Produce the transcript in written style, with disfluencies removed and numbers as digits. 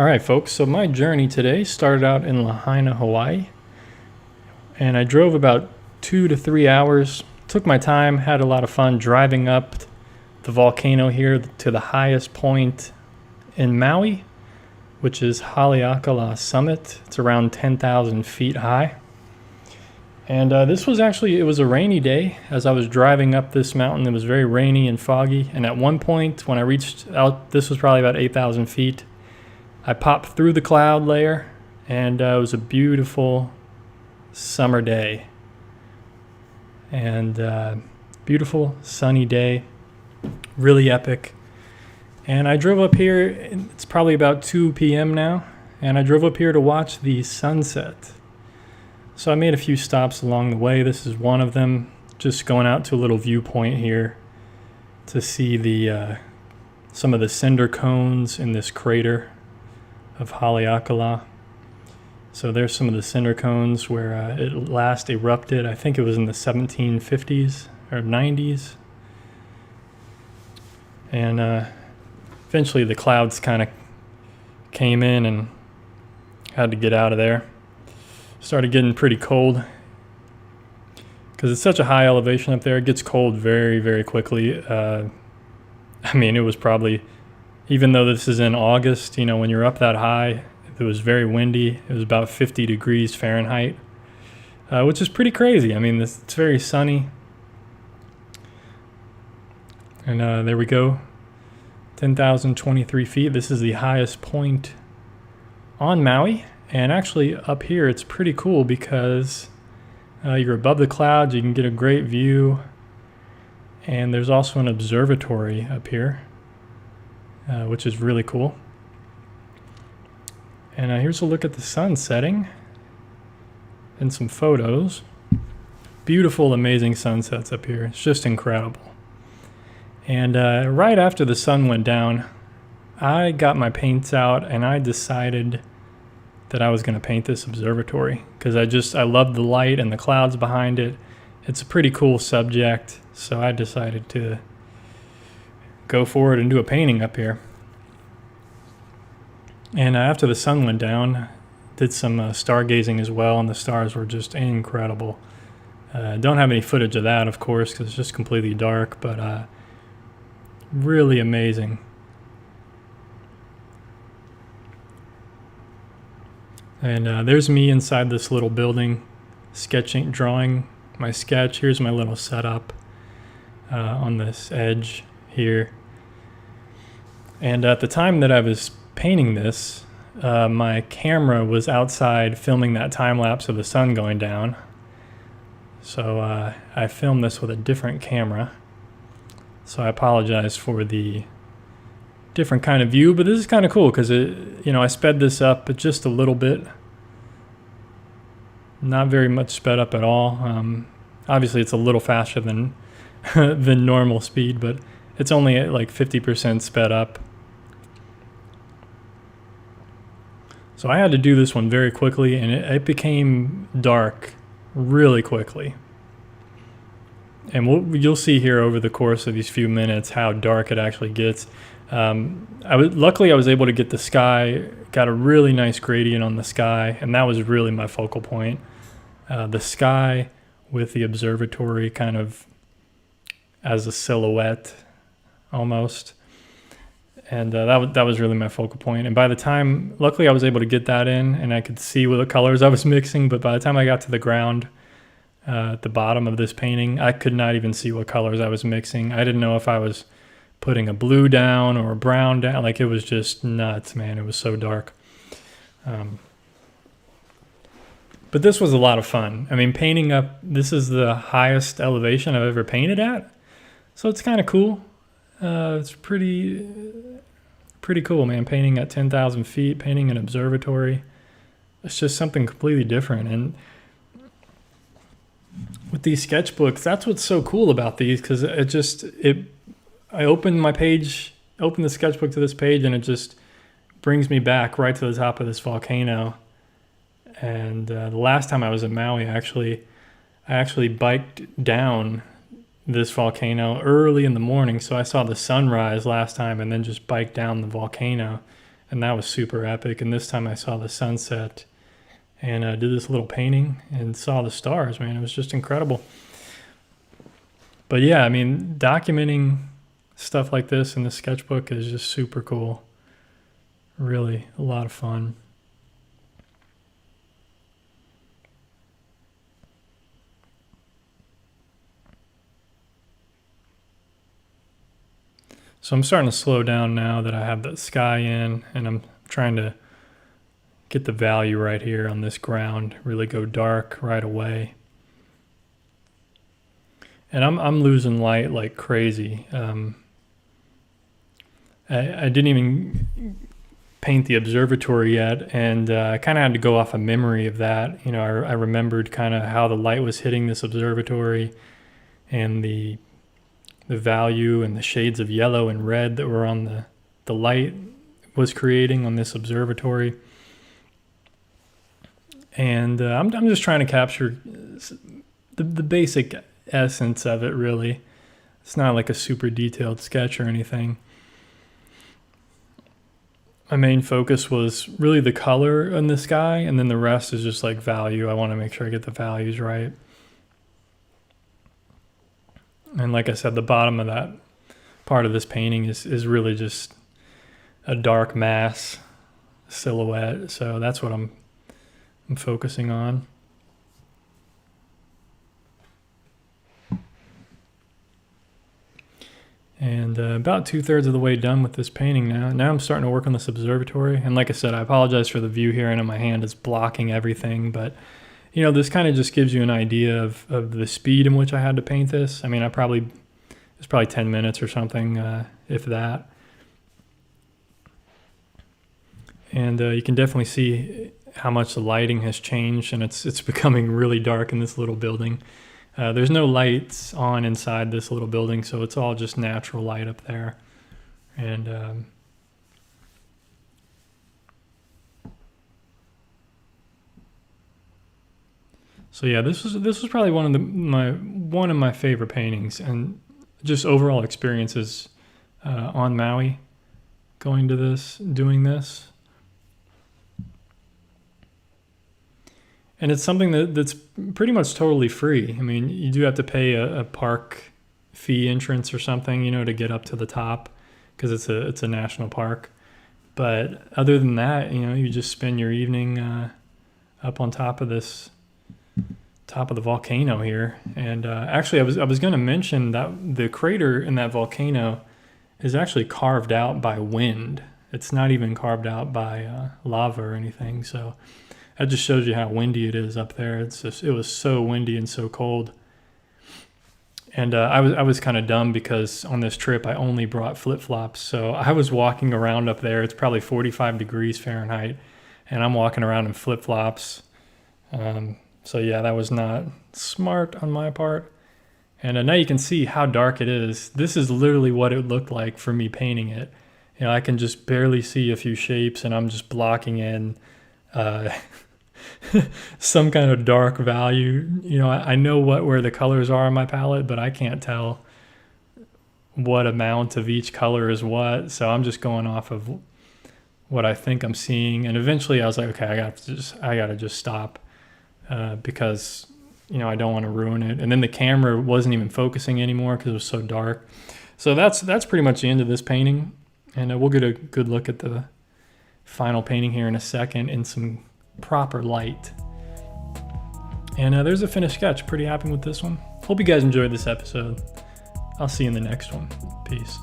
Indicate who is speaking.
Speaker 1: All right, folks, so my journey today started out in Lahaina, Hawaii, and I drove about 2 to 3 hours. Took my time, had a lot of fun driving up the volcano here to the highest point in Maui, which is Haleakala Summit. It's around 10,000 feet high. And this was actually, it was a rainy day. As I was driving up this mountain, it was very rainy and foggy. And at one point, when I reached out, this was probably about 8,000 feet, I popped through the cloud layer, and it was a beautiful summer day. And beautiful sunny day, really epic. And I drove up here, it's probably about 2 p.m. now, and I drove up here to watch the sunset. So I made a few stops along the way. This is one of them, just going out to a little viewpoint here to see the some of the cinder cones in this crater of Haleakala. So there's some of the cinder cones where it last erupted. I think it was in the 1750s or 90s. And eventually the clouds kind of came in and had to get out of there. Started getting pretty cold because it's such a high elevation up there. It gets cold very, very quickly. I mean, it was probably, even though this is in August, you know, when you're up that high, it was very windy. It was about 50 degrees Fahrenheit, which is pretty crazy. I mean, it's very sunny. And there we go, 10,023 feet. This is the highest point on Maui. And actually up here, it's pretty cool because you're above the clouds. You can get a great view. And there's also an observatory up here, which is really cool. And here's a look at the sun setting and some photos. Beautiful, amazing sunsets up here. It's just incredible. And right after the sun went down, I got my paints out and I decided that I was going to paint this observatory because I love the light and the clouds behind it. It's a pretty cool subject, so I decided to go for it and do a painting up here. And after the sun went down, did some stargazing as well, and the stars were just incredible. Don't have any footage of that, of course, because it's just completely dark, but really amazing. And there's me inside this little building, drawing my sketch. Here's my little setup on this edge here. And at the time that I was painting this, my camera was outside filming that time lapse of the sun going down. So I filmed this with a different camera. So I apologize for the different kind of view, but this is kind of cool because I sped this up just a little bit. Not very much sped up at all. Obviously it's a little faster than than normal speed, but it's only at like 50% sped up. So I had to do this one very quickly, and it became dark really quickly. And you'll see here over the course of these few minutes how dark it actually gets. Luckily I was able to get the sky, got a really nice gradient on the sky, and that was really my focal point. The sky with the observatory kind of as a silhouette almost. And that was really my focal point. And by the time, luckily I was able to get that in and I could see what the colors I was mixing, but by the time I got to the ground at the bottom of this painting, I could not even see what colors I was mixing. I didn't know if I was putting a blue down or a brown down. Like, it was just nuts, man. It was so dark. But this was a lot of fun. I mean, painting up, this is the highest elevation I've ever painted at. So it's kind of cool. It's pretty cool, man. Painting at 10,000 feet, painting an observatory. It's just something completely different. And with these sketchbooks, that's what's so cool about these, because I open the sketchbook to this page, and it just brings me back right to the top of this volcano. And the last time I was in Maui, I actually biked down this volcano early in the morning, so I saw the sunrise last time and then just biked down the volcano. and that was super epic. And this time I saw the sunset and did this little painting and saw the stars, man. It was just incredible. But yeah, I mean, documenting stuff like this in the sketchbook is just super cool. Really a lot of fun. So I'm starting to slow down now that I have the sky in, and I'm trying to get the value right here on this ground, really go dark right away. And I'm losing light like crazy. I didn't even paint the observatory yet, and I kind of had to go off a memory of that. You know, I remembered kind of how the light was hitting this observatory and the value and the shades of yellow and red that were on the light was creating on this observatory. And I'm just trying to capture the basic essence of it, really. It's not like a super detailed sketch or anything. My main focus was really the color in the sky, and then the rest is just like value. I want to make sure I get the values right. And like I said, the bottom of that part of this painting is really just a dark mass silhouette. So that's what I'm focusing on. And about 2/3 of the way done with this painting now. Now I'm starting to work on this observatory. And like I said, I apologize for the view here. I know my hand is blocking everything, but you know, this kind of just gives you an idea of the speed in which I had to paint this. I mean, it was probably 10 minutes or something, if that. And you can definitely see how much the lighting has changed, and it's becoming really dark in this little building. There's no lights on inside this little building, so it's all just natural light up there. And so yeah, this was probably one of my favorite paintings, and just overall experiences on Maui, doing this. And it's something that's pretty much totally free. I mean, you do have to pay a park fee entrance or something, you know, to get up to the top, because it's a national park. But other than that, you know, you just spend your evening up on top of the volcano here. And actually, I was going to mention that the crater in that volcano is actually carved out by wind. It's not even carved out by lava or anything. So that just shows you how windy it is up there. It was so windy and so cold. And I was kind of dumb because on this trip I only brought flip-flops. So I was walking around up there. It's probably 45 degrees Fahrenheit, and I'm walking around in flip-flops. So yeah, that was not smart on my part. And now you can see how dark it is. This is literally what it looked like for me painting it. You know, I can just barely see a few shapes, and I'm just blocking in some kind of dark value. You know, I know where the colors are on my palette, but I can't tell what amount of each color is what. So I'm just going off of what I think I'm seeing. And eventually I was like, okay, I gotta just stop. Because, you know, I don't want to ruin it. And then the camera wasn't even focusing anymore because it was so dark. So that's pretty much the end of this painting. And we'll get a good look at the final painting here in a second in some proper light. And there's a finished sketch. Pretty happy with this one. Hope you guys enjoyed this episode. I'll see you in the next one. Peace.